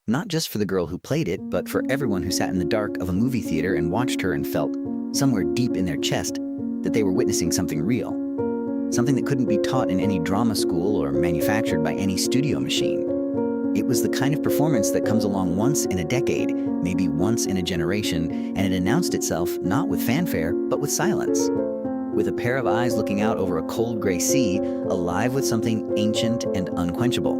Not just for the girl who played it, but for everyone who sat in the dark of a movie theater and watched her and felt, somewhere deep in their chest, that they were witnessing something real. Something that couldn't be taught in any drama school or manufactured by any studio machine. It was the kind of performance that comes along once in a decade, maybe once in a generation, and it announced itself not with fanfare, but with silence. With a pair of eyes looking out over a cold gray sea, alive with something ancient and unquenchable.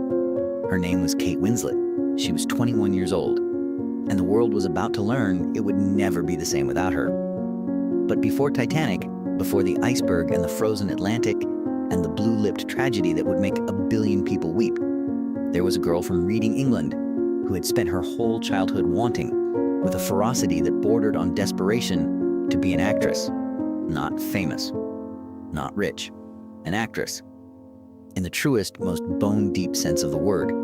Her name was Kate Winslet. She was 21 years old, and the world was about to learn it would never be the same without her. But before Titanic, before the iceberg and the frozen Atlantic, and the blue-lipped tragedy that would make 1 billion people weep, there was a girl from Reading, England, who had spent her whole childhood wanting, with a ferocity that bordered on desperation, to be an actress. Not famous, not rich, an actress. In the truest, most bone-deep sense of the word.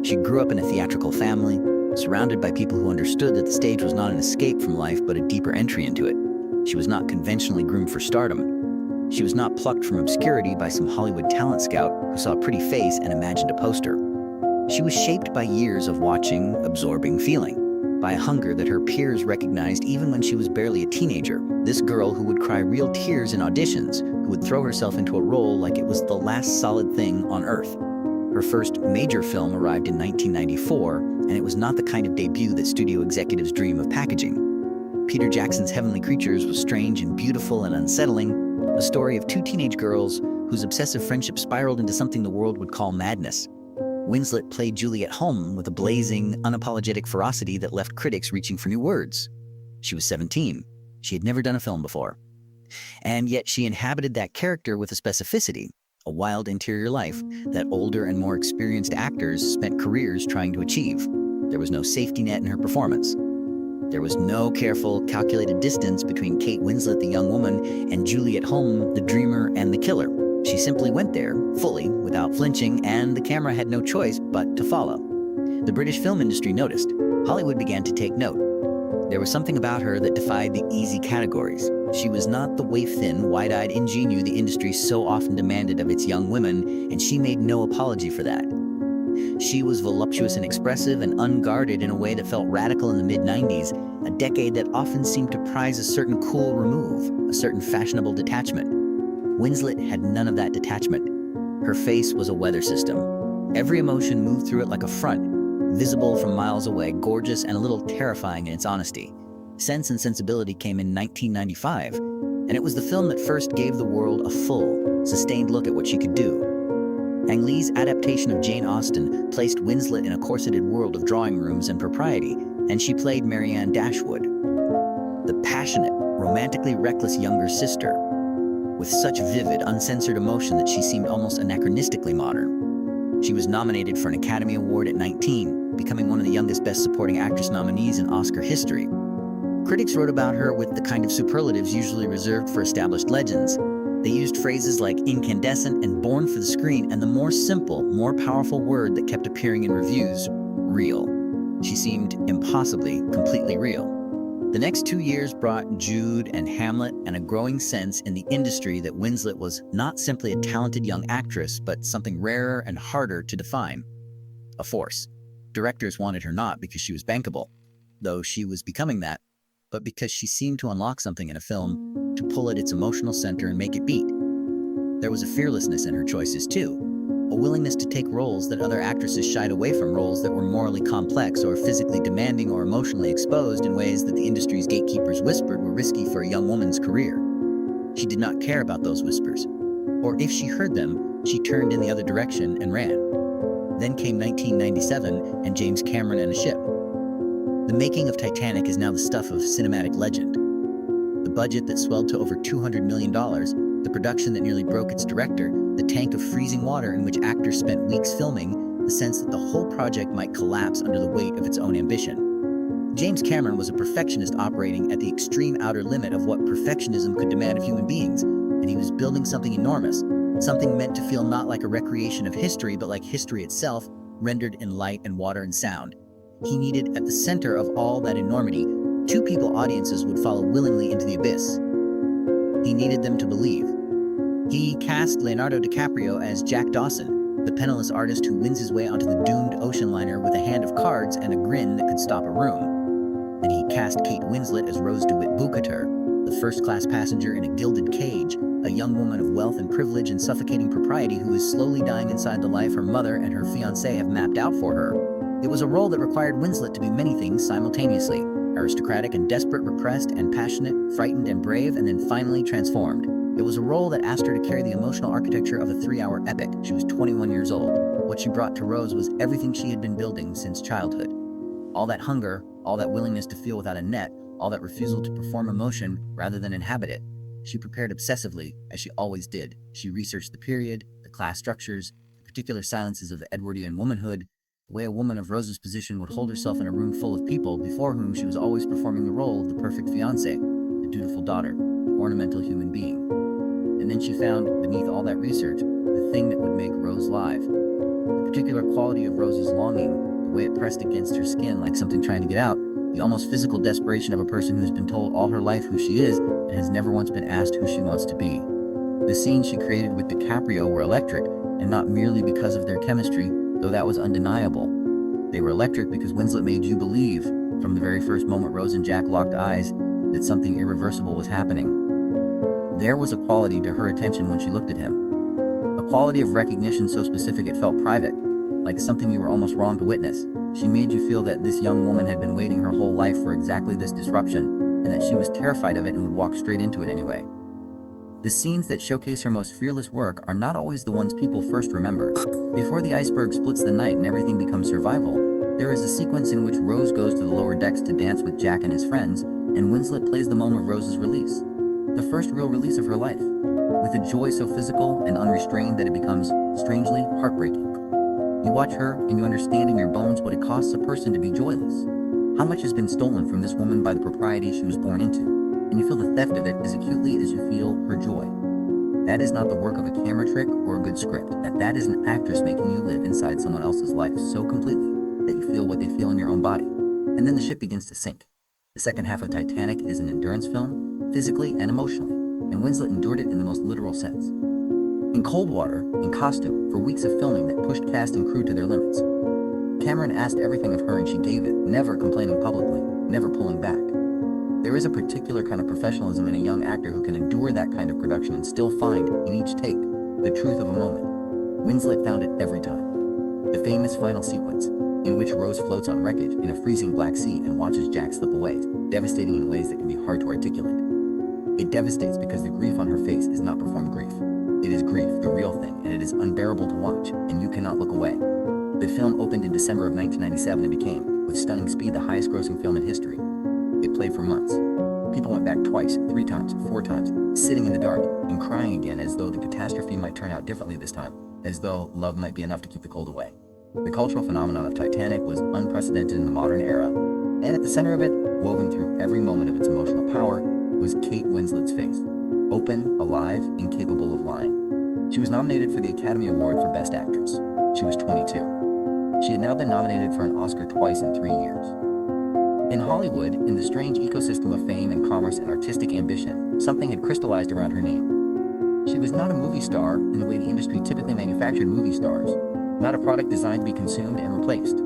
She grew up in a theatrical family, surrounded by people who understood that the stage was not an escape from life, but a deeper entry into it. She was not conventionally groomed for stardom. She was not plucked from obscurity by some Hollywood talent scout who saw a pretty face and imagined a poster. She was shaped by years of watching, absorbing, feeling, by a hunger that her peers recognized even when she was barely a teenager. This girl who would cry real tears in auditions, who would throw herself into a role like it was the last solid thing on earth. Her first major film arrived in 1994, and it was not the kind of debut that studio executives dream of packaging. Peter Jackson's Heavenly Creatures was strange and beautiful and unsettling, a story of two teenage girls whose obsessive friendship spiraled into something the world would call madness. Winslet played Juliet Home with a blazing, unapologetic ferocity that left critics reaching for new words. She was 17. She had never done a film before. And yet she inhabited that character with a specificity, a wild interior life that older and more experienced actors spent careers trying to achieve. There was no safety net in her performance. There was no careful, calculated distance between Kate Winslet, the young woman, and Juliet Home, the dreamer and the killer. She simply went there, fully, without flinching, and the camera had no choice but to follow. The British film industry noticed. Hollywood began to take note. There was something about her that defied the easy categories. She was not the waif-thin, wide-eyed ingenue the industry so often demanded of its young women, and she made no apology for that. She was voluptuous and expressive and unguarded in a way that felt radical in the mid-90s, a decade that often seemed to prize a certain cool remove, a certain fashionable detachment. Winslet had none of that detachment. Her face was a weather system. Every emotion moved through it like a front, visible from miles away, gorgeous and a little terrifying in its honesty. Sense and Sensibility came in 1995, and it was the film that first gave the world a full, sustained look at what she could do. Ang Lee's adaptation of Jane Austen placed Winslet in a corseted world of drawing rooms and propriety, and she played Marianne Dashwood, the passionate, romantically reckless younger sister, with such vivid, uncensored emotion that she seemed almost anachronistically modern. She was nominated for an Academy Award at 19, becoming one of the youngest Best Supporting Actress nominees in Oscar history. Critics wrote about her with the kind of superlatives usually reserved for established legends. They used phrases like incandescent and born for the screen, and the more simple, more powerful word that kept appearing in reviews, real. She seemed impossibly, completely real. The next 2 years brought Jude and Hamlet and a growing sense in the industry that Winslet was not simply a talented young actress, but something rarer and harder to define. A force. Directors wanted her not because she was bankable, though she was becoming that, but because she seemed to unlock something in a film, to pull at its emotional center and make it beat. There was a fearlessness in her choices too, a willingness to take roles that other actresses shied away from, roles that were morally complex or physically demanding or emotionally exposed in ways that the industry's gatekeepers whispered were risky for a young woman's career. She did not care about those whispers, or if she heard them, she turned in the other direction and ran. Then came 1997 and James Cameron and a ship. The making of Titanic is now the stuff of cinematic legend. The budget that swelled to over $200 million, the production that nearly broke its director, the tank of freezing water in which actors spent weeks filming, the sense that the whole project might collapse under the weight of its own ambition. James Cameron was a perfectionist operating at the extreme outer limit of what perfectionism could demand of human beings, and he was building something enormous, something meant to feel not like a recreation of history, but like history itself, rendered in light and water and sound. He needed, at the center of all that enormity, two people audiences would follow willingly into the abyss. He needed them to believe. He cast Leonardo DiCaprio as Jack Dawson, the penniless artist who wins his way onto the doomed ocean liner with a hand of cards and a grin that could stop a room. Then he cast Kate Winslet as Rose DeWitt Bukater, the first-class passenger in a gilded cage, a young woman of wealth and privilege and suffocating propriety who is slowly dying inside the life her mother and her fiancé have mapped out for her. It was a role that required Winslet to be many things simultaneously: aristocratic and desperate, repressed and passionate, frightened and brave, and then finally transformed. It was a role that asked her to carry the emotional architecture of a 3-hour epic. She was 21 years old. What she brought to Rose was everything she had been building since childhood. All that hunger, all that willingness to feel without a net, all that refusal to perform emotion rather than inhabit it. She prepared obsessively, as she always did. She researched the period, the class structures, the particular silences of the Edwardian womanhood, the way a woman of Rose's position would hold herself in a room full of people before whom she was always performing the role of the perfect fiancé, the dutiful daughter, the ornamental human being. And then she found, beneath all that research, the thing that would make Rose live. The particular quality of Rose's longing, the way it pressed against her skin like something trying to get out, the almost physical desperation of a person who has been told all her life who she is and has never once been asked who she wants to be. The scenes she created with DiCaprio were electric, and not merely because of their chemistry, though that was undeniable. They were electric because Winslet made you believe, from the very first moment Rose and Jack locked eyes, that something irreversible was happening. There was a quality to her attention when she looked at him. A quality of recognition so specific it felt private, like something you were almost wrong to witness. She made you feel that this young woman had been waiting her whole life for exactly this disruption, and that she was terrified of it and would walk straight into it anyway. The scenes that showcase her most fearless work are not always the ones people first remember. Before the iceberg splits the night and everything becomes survival, there is a sequence in which Rose goes to the lower decks to dance with Jack and his friends, and Winslet plays the moment of Rose's release. The first real release of her life, with a joy so physical and unrestrained that it becomes, strangely, heartbreaking. You watch her, and you understand in your bones what it costs a person to be joyless. How much has been stolen from this woman by the propriety she was born into, and you feel the theft of it as acutely as you feel her joy. That is not the work of a camera trick or a good script. That is an actress making you live inside someone else's life so completely that you feel what they feel in your own body. And then the ship begins to sink. The second half of Titanic is an endurance film, physically and emotionally, and Winslet endured it in the most literal sense. In cold water, in costume, for weeks of filming that pushed cast and crew to their limits. Cameron asked everything of her and she gave it, never complaining publicly, never pulling back. There is a particular kind of professionalism in a young actor who can endure that kind of production and still find, in each take, the truth of a moment. Winslet found it every time. The famous final sequence, in which Rose floats on wreckage in a freezing Black Sea and watches Jack slip away, devastating in ways that can be hard to articulate. It devastates because the grief on her face is not performed grief. It is grief, the real thing, and it is unbearable to watch, and you cannot look away. The film opened in December of 1997 and became, with stunning speed, the highest-grossing film in history. It played for months. People went back twice, 3 times, 4 times, sitting in the dark and crying again as though the catastrophe might turn out differently this time, as though love might be enough to keep the cold away. The cultural phenomenon of Titanic was unprecedented in the modern era, and at the center of it, woven through every moment of its emotional power, was Kate Winslet's face. Open, alive, incapable of lying. She was nominated for the Academy Award for Best Actress. She was 22. She had now been nominated for an Oscar twice in 3 years. In Hollywood, in the strange ecosystem of fame and commerce and artistic ambition, something had crystallized around her name. She was not a movie star in the way the industry typically manufactured movie stars, not a product designed to be consumed and replaced.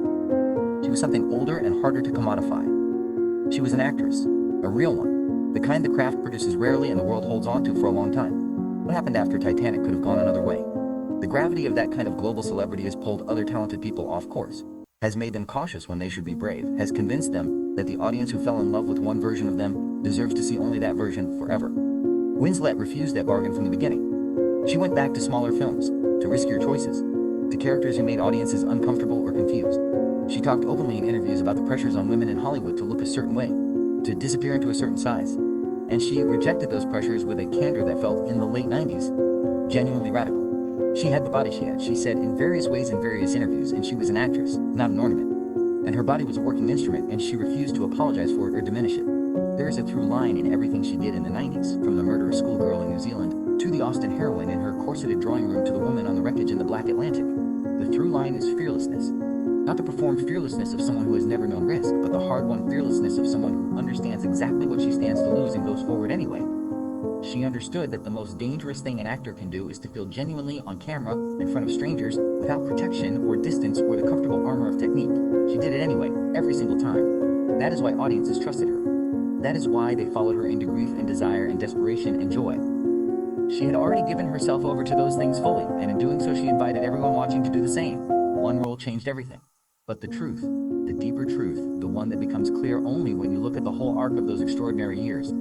She was something older and harder to commodify. She was an actress, a real one, the kind the craft produces rarely and the world holds on to for a long time. What happened after Titanic could have gone another way. The gravity of that kind of global celebrity has pulled other talented people off course, has made them cautious when they should be brave, has convinced them that the audience who fell in love with one version of them deserves to see only that version forever. Winslet refused that bargain from the beginning. She went back to smaller films, to riskier choices, to characters who made audiences uncomfortable or confused. She talked openly in interviews about the pressures on women in Hollywood to look a certain way, to disappear into a certain size. And she rejected those pressures with a candor that felt, in the late 90s, genuinely radical. She had the body she had, she said in various ways in various interviews, and she was an actress, not an ornament. And her body was a working instrument, and she refused to apologize for it or diminish it. There is a through line in everything she did in the 90s, from the murderous schoolgirl in New Zealand to the Austin heroine in her corseted drawing room to the woman on the wreckage in the Black Atlantic. The through line is fearlessness. Not the performed fearlessness of someone who has never known risk, but the hard-won fearlessness of someone who understands exactly what she stands to lose and goes forward anyway. She understood that the most dangerous thing an actor can do is to feel genuinely on camera, in front of strangers, without protection or distance or the comfortable armor of technique. She did it anyway, every single time. That is why audiences trusted her. That is why they followed her into grief and desire and desperation and joy. She had already given herself over to those things fully, and in doing so she invited everyone watching to do the same. One role changed everything. But the truth, the deeper truth, the one that becomes clear only when you look at the whole arc of those extraordinary years,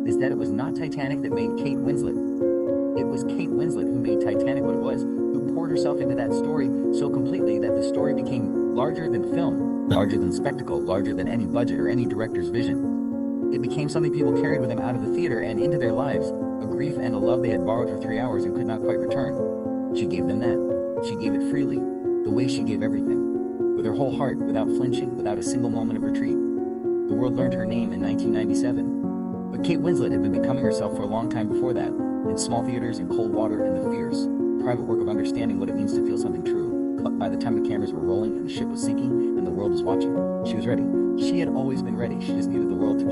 is that it was not Titanic that made Kate Winslet. It was Kate Winslet who made Titanic what it was, who poured herself into that story so completely that the story became larger than film, larger than spectacle, larger than any budget or any director's vision. It became something people carried with them out of the theater and into their lives, a grief and a love they had borrowed for 3 hours and could not quite return. She gave them that. She gave it freely, the way she gave everything, with her whole heart, without flinching, without a single moment of retreat. The world learned her name in 1997. But Kate Winslet had been becoming herself for a long time before that, in small theaters, in cold water, and the fierce, private work of understanding what it means to feel something true. By the time the cameras were rolling and the ship was sinking and the world was watching, she was ready. She had always been ready. She just needed the world to